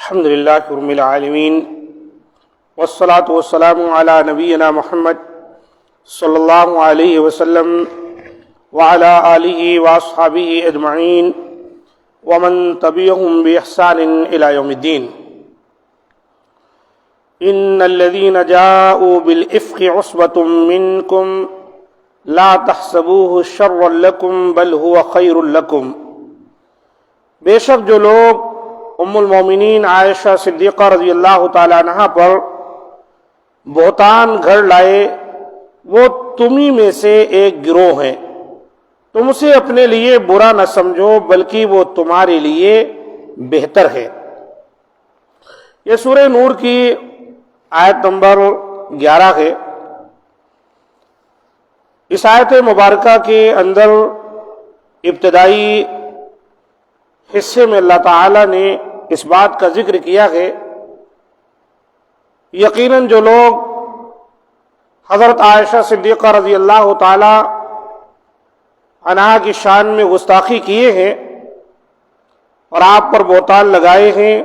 الحمد للہ رب العالمین والصلاة والسلام علی نبینا محمد صلی اللہ علیہ وسلم وعلی آلہ واصحابہ اجمعین ومن تبعهم بإحسان إلى يوم الدين. إن الذين جاءوا بالإفك عصبة منكم لا تحسبوه شرا لكم بل هو خير لكم. بے شک جو لوگ ام المومنین عائشہ صدیقہ رضی اللہ تعالی عنہا پر بہتان گھڑ لائے وہ تمہیں میں سے ایک گروہ ہیں، تم اسے اپنے لیے برا نہ سمجھو بلکہ وہ تمہارے لیے بہتر ہے. یہ سورہ نور کی آیت نمبر 11 ہے. اس آیت مبارکہ کے اندر ابتدائی حصے میں اللہ تعالی نے اس بات کا ذکر کیا ہے یقیناً جو لوگ حضرت عائشہ صدیقہ رضی اللہ تعالی عنہا کی شان میں گستاخی کیے ہیں اور آپ پر بہتان لگائے ہیں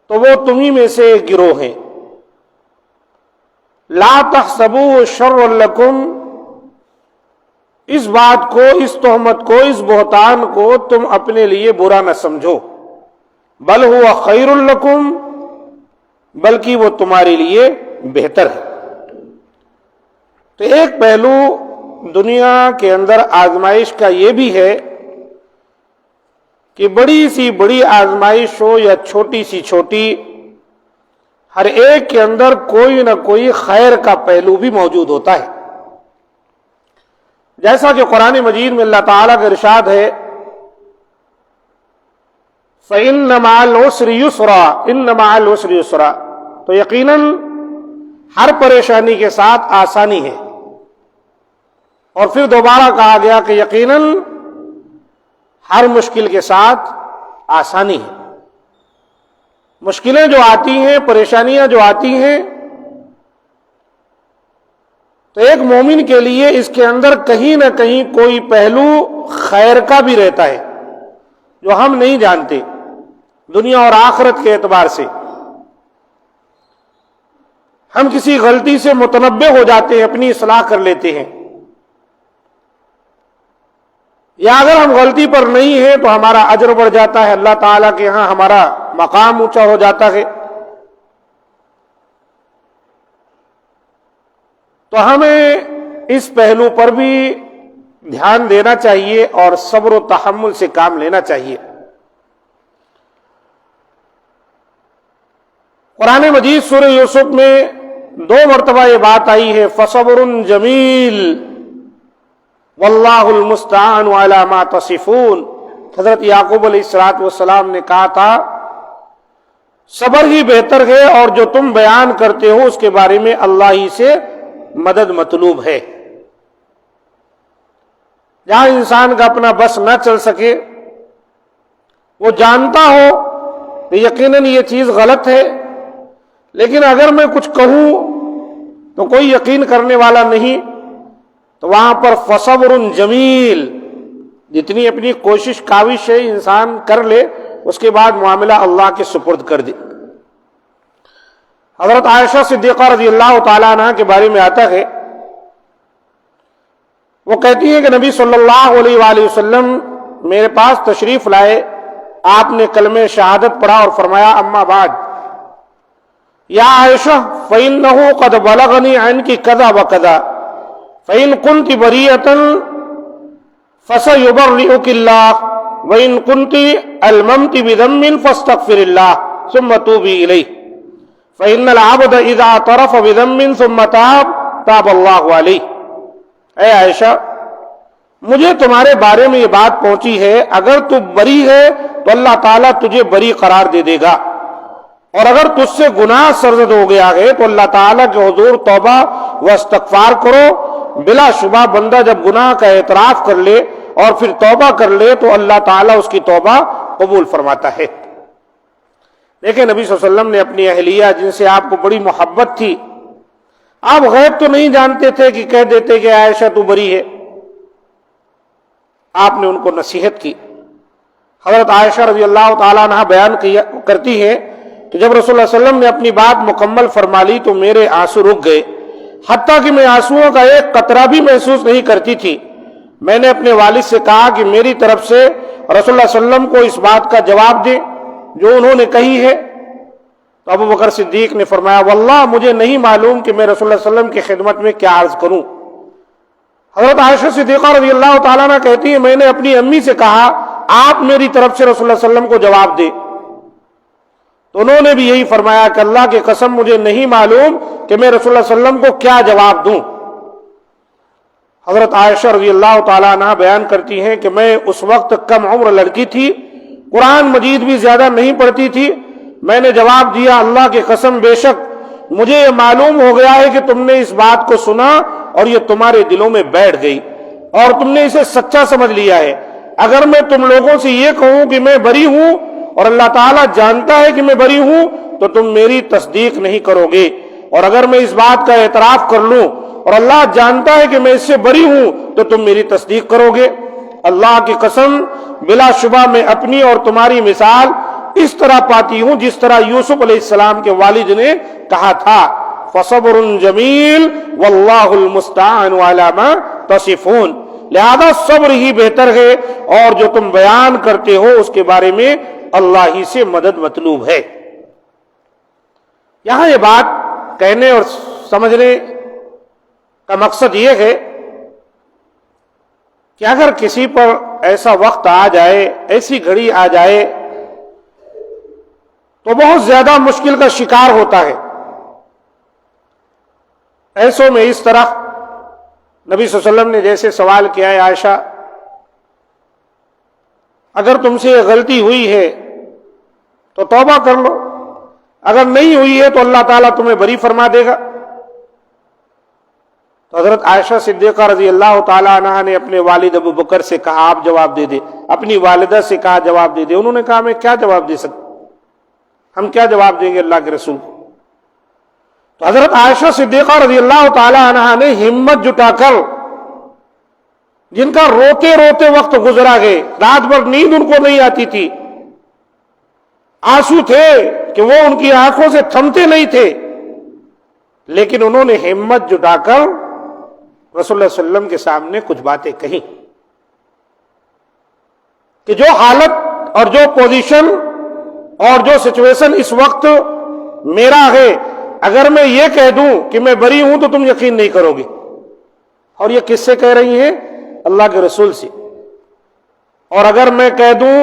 تو وہ تمہیں میں سے ایک گروہ ہیں. لا تحسبوه شرا لکم، اس بات کو، اس تہمت کو، اس بہتان کو تم اپنے لیے برا نہ سمجھو، بل ہوا خیر لکم، بلکہ وہ تمہارے لیے بہتر ہے. تو ایک پہلو دنیا کے اندر آزمائش کا یہ بھی ہے کہ بڑی سی بڑی آزمائش ہو یا چھوٹی سی چھوٹی، ہر ایک کے اندر کوئی نہ کوئی خیر کا پہلو بھی موجود ہوتا ہے. جیسا کہ قرآن مجید میں اللہ تعالیٰ کا ارشاد ہے فَإِنَّ مَعَ الْعُسْرِ يُسْرًا، إِنَّ مَعَ الْعُسْرِ يُسْرًا، تو یقیناً ہر پریشانی کے ساتھ آسانی ہے. اور پھر دوبارہ کہا گیا کہ یقیناً ہر مشکل کے ساتھ آسانی ہے. مشکلیں جو آتی ہیں، پریشانیاں جو آتی ہیں، تو ایک مومن کے لیے اس کے اندر کہیں نہ کہیں کوئی پہلو خیر کا بھی رہتا ہے جو ہم نہیں جانتے دنیا اور آخرت کے اعتبار سے. ہم کسی غلطی سے متنبہ ہو جاتے ہیں، اپنی اصلاح کر لیتے ہیں، یا اگر ہم غلطی پر نہیں ہیں تو ہمارا اجر بڑھ جاتا ہے، اللہ تعالیٰ کے ہاں ہمارا مقام اونچا ہو جاتا ہے. تو ہمیں اس پہلو پر بھی دھیان دینا چاہیے اور صبر و تحمل سے کام لینا چاہیے. قرآن مجید سورہ یوسف میں 2 مرتبہ یہ بات آئی ہے فَصَبْرٌ جَمِيلٌ وَاللَّهُ الْمُسْتَعَانُ عَلَى مَا تَصِفُونَ. حضرت یعقوب علیہ السلام نے کہا تھا صبر ہی بہتر ہے اور جو تم بیان کرتے ہو اس کے بارے میں اللہ ہی سے مدد مطلوب ہے. جہاں انسان کا اپنا بس نہ چل سکے، وہ جانتا ہو کہ یقیناً یہ چیز غلط ہے، لیکن اگر میں کچھ کہوں تو کوئی یقین کرنے والا نہیں، تو وہاں پر فصبر جمیل، جتنی اپنی کوشش کاوش ہے انسان کر لے، اس کے بعد معاملہ اللہ کے سپرد کر دے. حضرت عائشہ صدیقہ رضی اللہ تعالیٰ عنہ کے بارے میں آتا ہے، وہ کہتی ہیں کہ نبی صلی اللہ علیہ وآلہ وسلم میرے پاس تشریف لائے، آپ نے کلمہ شہادت پڑھا اور فرمایا اما بعد یا عائشہ فإنه قد بلغني عنك كذا وكذا فإن كنت بريئة فسيبرئك الله وإن كنت ألممت بذنب فاستغفر الله ثم توبي إليه فإن العبد إذا اعترف بذنب ثم تاب الله عليه. اے عائشہ، مجھے تمہارے بارے میں یہ بات پہنچی ہے، اگر تو بری ہے تو اللہ تعالیٰ تجھے بری قرار دے دے گا، اور اگر تجھ سے گناہ سرزد ہو گیا ہے تو اللہ تعالیٰ کے حضور توبہ و استغفار کرو. بلا شبہ بندہ جب گناہ کا اعتراف کر لے اور پھر توبہ کر لے تو اللہ تعالیٰ اس کی توبہ قبول فرماتا ہے. دیکھیں نبی صلی اللہ علیہ وسلم نے اپنی اہلیہ جن سے آپ کو بڑی محبت تھی، آپ غیب تو نہیں جانتے تھے کہ کہہ دیتے کہ عائشہ تو بری ہے، آپ نے ان کو نصیحت کی. حضرت عائشہ رضی اللہ تعالیٰ عنہ بیان کرتی ہیں کہ جب رسول اللہ صلی اللہ علیہ وسلم نے اپنی بات مکمل فرما لی تو میرے آنسو رک گئے، حتیٰ کہ میں آنسوؤں کا ایک قطرہ بھی محسوس نہیں کرتی تھی۔ میں نے اپنے والد سے کہا کہ میری طرف سے رسول اللہ صلی اللہ علیہ وسلم کو اس بات کا جواب دیں جو انہوں نے کہی ہے۔ تو ابو بکر صدیق نے فرمایا واللہ مجھے نہیں معلوم کہ میں رسول اللہ صلی اللہ علیہ وسلم کی خدمت میں کیا عرض کروں۔ حضرت عائشہ صدیقہ رضی اللہ تعالیٰ عنہ کہتی ہیں میں نے اپنی امی سے کہا آپ میری طرف سے رسول اللہ صلی اللہ علیہ وسلم کو جواب دیں، تو انہوں نے بھی یہی فرمایا کہ اللہ کی قسم مجھے نہیں معلوم کہ میں رسول اللہ صلی اللہ علیہ وسلم کو کیا جواب دوں۔ حضرت عائشہ رضی اللہ تعالیٰ عنہ بیان کرتی ہیں کہ میں اس وقت کم عمر لڑکی تھی، قرآن مجید بھی زیادہ نہیں پڑھتی تھی۔ میں نے جواب دیا اللہ کی قسم بے شک مجھے یہ معلوم ہو گیا ہے کہ تم نے اس بات کو سنا اور یہ تمہارے دلوں میں بیٹھ گئی اور تم نے اسے سچا سمجھ لیا ہے۔ اگر میں تم لوگوں سے یہ کہوں کہ میں بری ہوں اور اللہ تعالیٰ جانتا ہے کہ میں بری ہوں تو تم میری تصدیق نہیں کرو گے، اور اگر میں اس بات کا اعتراف کر لوں اور اللہ جانتا ہے کہ میں اس سے بری ہوں تو تم میری تصدیق کرو گے۔ اللہ کی قسم بلا شبہ میں اپنی اور تمہاری مثال اس طرح پاتی ہوں جس طرح یوسف علیہ السلام کے والد نے کہا تھا فصبر جمیل واللہ المستعان علی ما تصفون، لہذا صبر ہی بہتر ہے اور جو تم بیان کرتے ہو اس کے بارے میں اللہ ہی سے مدد مطلوب ہے۔ یہاں یہ بات کہنے اور سمجھنے کا مقصد یہ ہے کہ اگر کسی پر ایسا وقت آ جائے، ایسی گھڑی آ جائے تو بہت زیادہ مشکل کا شکار ہوتا ہے۔ ایسوں میں اس طرح نبی صلی اللہ علیہ وسلم نے جیسے سوال کیا ہے عائشہ اگر تم سے یہ غلطی ہوئی ہے تو توبہ کر لو، اگر نہیں ہوئی ہے تو اللہ تعالیٰ تمہیں بری فرما دے گا۔ تو حضرت عائشہ صدیقہ رضی اللہ تعالیٰ عنہ نے اپنے والد ابو بکر سے کہا آپ جواب دے دے، اپنی والدہ سے کہا جواب دے دے۔ انہوں نے کہا میں کیا جواب دے سکتا، ہم کیا جواب دیں گے اللہ کے رسول کو۔ تو حضرت عائشہ صدیقہ رضی اللہ تعالیٰ عنہ نے ہمت جٹا کر، جن کا روتے روتے وقت گزرا گئے، رات بھر نیند ان کو نہیں آتی تھی، آنسو تھے کہ وہ ان کی آنکھوں سے تھمتے نہیں تھے، لیکن انہوں نے ہمت جٹا کر رسول اللہ صلی اللہ علیہ وسلم کے سامنے کچھ باتیں کہیں کہ جو حالت اور جو پوزیشن اور جو سچویشن اس وقت میرا ہے، اگر میں یہ کہہ دوں کہ میں بری ہوں تو تم یقین نہیں کرو گے۔ اور یہ کس سے کہہ رہی ہیں؟ اللہ کے رسول سے۔ اور اگر میں کہہ دوں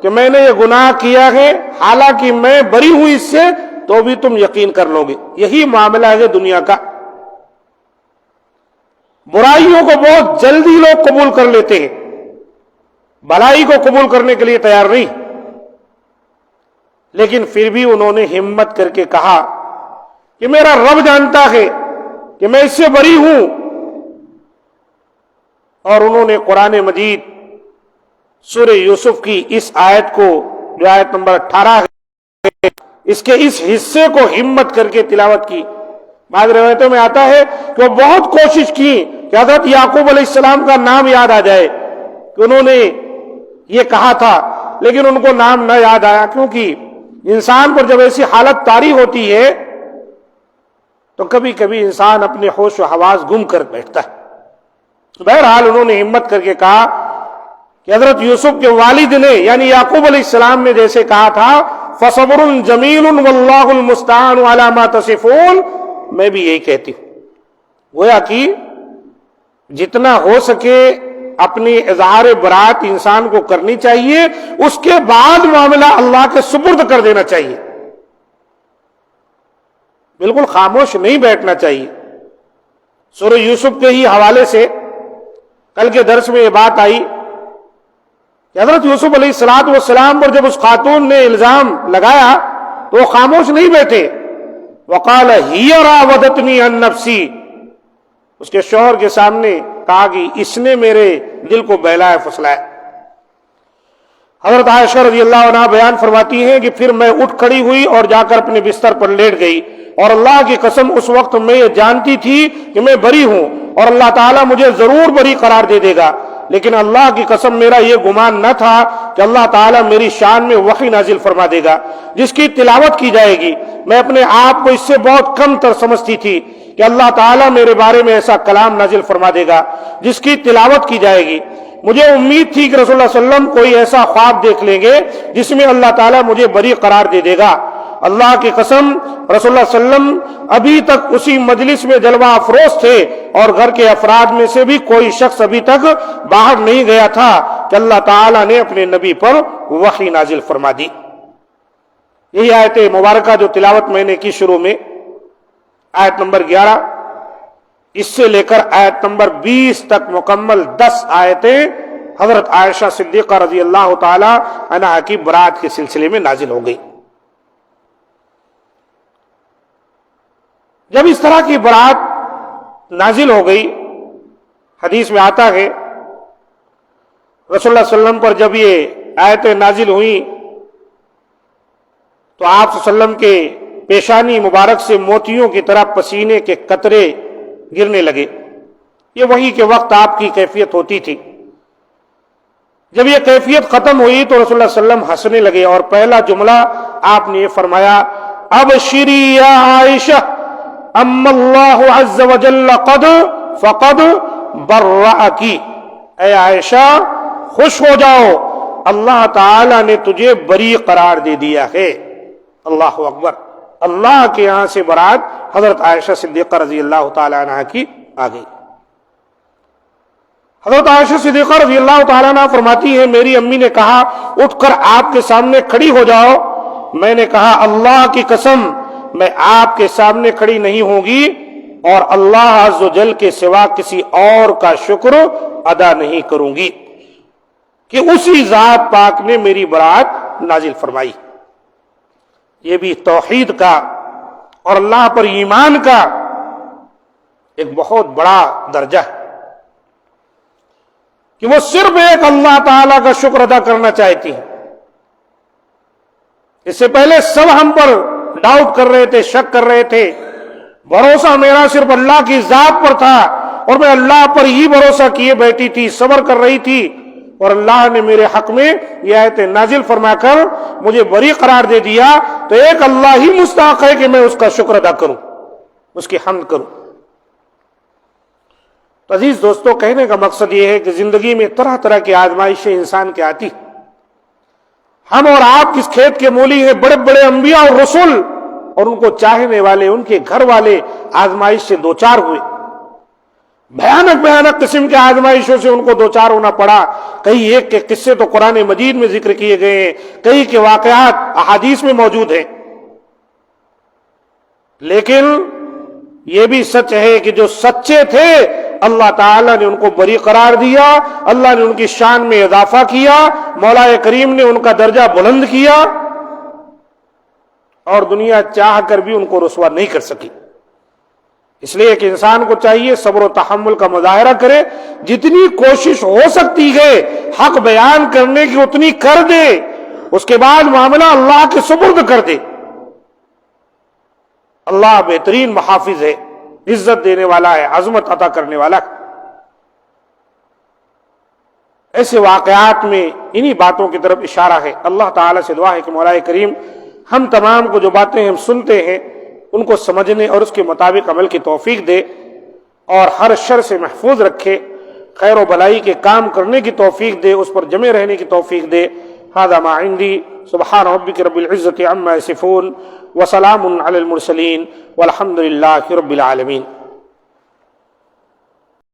کہ میں نے یہ گناہ کیا ہے حالانکہ میں بری ہوں اس سے تو بھی تم یقین کر لو گے۔ یہی معاملہ ہے دنیا کا، برائیوں کو بہت جلدی لوگ قبول کر لیتے ہیں، بھلائی کو قبول کرنے کے لیے تیار نہیں، لیکن پھر بھی انہوں نے ہمت کر کے کہا کہ میرا رب جانتا ہے کہ میں اس سے بری ہوں۔ اور انہوں نے قرآن مجید سورہ یوسف کی اس آیت کو جو آیت نمبر 18 ہے اس کے اس حصے کو ہمت کر کے تلاوت کی۔ بعض روایتوں میں آتا ہے کہ وہ بہت کوشش کی کہ حضرت یعقوب علیہ السلام کا نام یاد آ جائے کہ انہوں نے یہ کہا تھا، لیکن ان کو نام نہ یاد آیا، کیونکہ انسان پر جب ایسی حالت طاری ہوتی ہے تو کبھی کبھی انسان اپنے ہوش و حواس گم کر بیٹھتا ہے۔ بہرحال انہوں نے ہمت کر کے کہا کہ حضرت یوسف کے والد نے یعنی یعقوب علیہ السلام نے جیسے کہا تھا فصبر جمیل واللہ المستعان علی ما تصفون، میں بھی یہی کہتی ہوں۔ گویا کہ جتنا ہو سکے اپنی اظہار برات انسان کو کرنی چاہیے، اس کے بعد معاملہ اللہ کے سپرد کر دینا چاہیے، بالکل خاموش نہیں بیٹھنا چاہیے۔ سورہ یوسف کے ہی حوالے سے کل کے درس میں یہ بات آئی کہ حضرت یوسف علیہ السلام پر جب اس خاتون نے الزام لگایا تو وہ خاموش نہیں بیٹھے، وقال ہی راودتنی عن نفسی، اس کے شوہر کے سامنے کہا کہ اس نے میرے دل کو بہلایا پھسلایا۔ حضرت عائشہ رضی اللہ عنہ بیان فرماتی ہیں کہ پھر میں اٹھ کھڑی ہوئی اور جا کر اپنے بستر پر لیٹ گئی، اور اللہ کی قسم اس وقت میں یہ جانتی تھی کہ میں بری ہوں اور اللہ تعالیٰ مجھے ضرور بری قرار دے دے گا، لیکن اللہ کی قسم میرا یہ گمان نہ تھا کہ اللہ تعالیٰ میری شان میں وحی نازل فرما دے گا جس کی تلاوت کی جائے گی۔ میں اپنے آپ کو اس سے بہت کم تر سمجھتی تھی کہ اللہ تعالیٰ میرے بارے میں ایسا کلام نازل فرما دے گا جس کی تلاوت کی جائے گی۔ مجھے امید تھی کہ رسول اللہ صلی اللہ علیہ وسلم کوئی ایسا خواب دیکھ لیں گے جس میں اللہ تعالیٰ مجھے بری قرار دے دے گا۔ اللہ کی قسم رسول اللہ صلی اللہ علیہ وسلم ابھی تک اسی مجلس میں جلوہ افروز تھے اور گھر کے افراد میں سے بھی کوئی شخص ابھی تک باہر نہیں گیا تھا کہ اللہ تعالیٰ نے اپنے نبی پر وحی نازل فرما دی۔ یہی آیت مبارکہ جو تلاوت میں نے کی شروع میں، آیت نمبر 11 اس سے لے کر آیت نمبر 20 تک مکمل 10 آیتیں حضرت عائشہ صدیقہ رضی اللہ تعالی عنہا کی برات کے سلسلے میں نازل ہو گئی۔ جب اس طرح کی برات نازل ہو گئی، حدیث میں آتا ہے رسول اللہ صلی اللہ علیہ وسلم پر جب یہ آیتیں نازل ہوئیں تو آپ صلی اللہ علیہ وسلم کے پیشانی مبارک سے موتیوں کی طرح پسینے کے قطرے گرنے لگے۔ یہ وحی کے وقت آپ کی کیفیت ہوتی تھی۔ جب یہ کیفیت ختم ہوئی تو رسول اللہ صلی اللہ علیہ وسلم ہنسنے لگے اور پہلا جملہ آپ نے یہ فرمایا، ابشری یا عائشہ اما اللہ عز وجل فقد برأکی، اے عائشہ خوش ہو جاؤ، اللہ تعالی نے تجھے بری قرار دے دیا ہے۔ اللہ اکبر، اللہ کے یہاں سے برات حضرت عائشہ صدیقہ رضی اللہ تعالی عنہ کی آ گئی۔ حضرت عائشہ صدیقہ رضی اللہ تعالی عنہ فرماتی ہے میری امی نے کہا اٹھ کر آپ کے سامنے کھڑی ہو جاؤ۔ میں نے کہا اللہ کی قسم میں آپ کے سامنے کھڑی نہیں ہوگی اور اللہ عز و جل کے سوا کسی اور کا شکر ادا نہیں کروں گی کہ اسی ذات پاک نے میری برات نازل فرمائی۔ یہ بھی توحید کا اور اللہ پر ایمان کا ایک بہت بڑا درجہ ہے کہ وہ صرف ایک اللہ تعالی کا شکر ادا کرنا چاہتی ہیں۔ اس سے پہلے سب ہم پر ڈاؤٹ کر رہے تھے، شک کر رہے تھے، بھروسہ میرا صرف اللہ کی ذات پر تھا اور میں اللہ پر ہی بھروسہ کیے بیٹھی تھی، صبر کر رہی تھی، اور اللہ نے میرے حق میں یہ آیت نازل فرما کر مجھے بری قرار دے دیا، تو ایک اللہ ہی مستحق ہے کہ میں اس کا شکر ادا کروں، اس کی حمد کروں۔ تو عزیز دوستو، کہنے کا مقصد یہ ہے کہ زندگی میں طرح طرح کی آزمائشیں انسان کے آتی، ہم اور آپ کس کھیت کے مولی ہیں، بڑے بڑے انبیاء اور رسول اور ان کو چاہنے والے ان کے گھر والے آزمائش سے دوچار ہوئے، بھیانک قسم کے آزمائشوں سے ان کو دوچار ہونا پڑا۔ کئی ایک کے قصے تو قرآن مجید میں ذکر کیے گئے ہیں، کئی کے واقعات احادیث میں موجود ہیں، لیکن یہ بھی سچ ہے کہ جو سچے تھے اللہ تعالیٰ نے ان کو بری قرار دیا، اللہ نے ان کی شان میں اضافہ کیا، مولا کریم نے ان کا درجہ بلند کیا، اور دنیا چاہ کر بھی ان کو رسوا نہیں کر سکی۔ اس لیے کہ انسان کو چاہیے صبر و تحمل کا مظاہرہ کرے، جتنی کوشش ہو سکتی ہے حق بیان کرنے کی اتنی کر دے، اس کے بعد معاملہ اللہ کے سپرد کر دے۔ اللہ بہترین محافظ ہے، عزت دینے والا ہے، عظمت عطا کرنے والا ہے۔ ایسے واقعات میں انہی باتوں کی طرف اشارہ ہے۔ اللہ تعالیٰ سے دعا ہے کہ مولا کریم ہم تمام کو جو باتیں ہم سنتے ہیں ان کو سمجھنے اور اس کے مطابق عمل کی توفیق دے، اور ہر شر سے محفوظ رکھے، خیر و بلائی کے کام کرنے کی توفیق دے، اس پر جمے رہنے کی توفیق دے۔ ھذا ما عندی، سبحان ربک رب العزة عما یصفون، وسلام علی المرسلین، والحمد للہ رب العالمین۔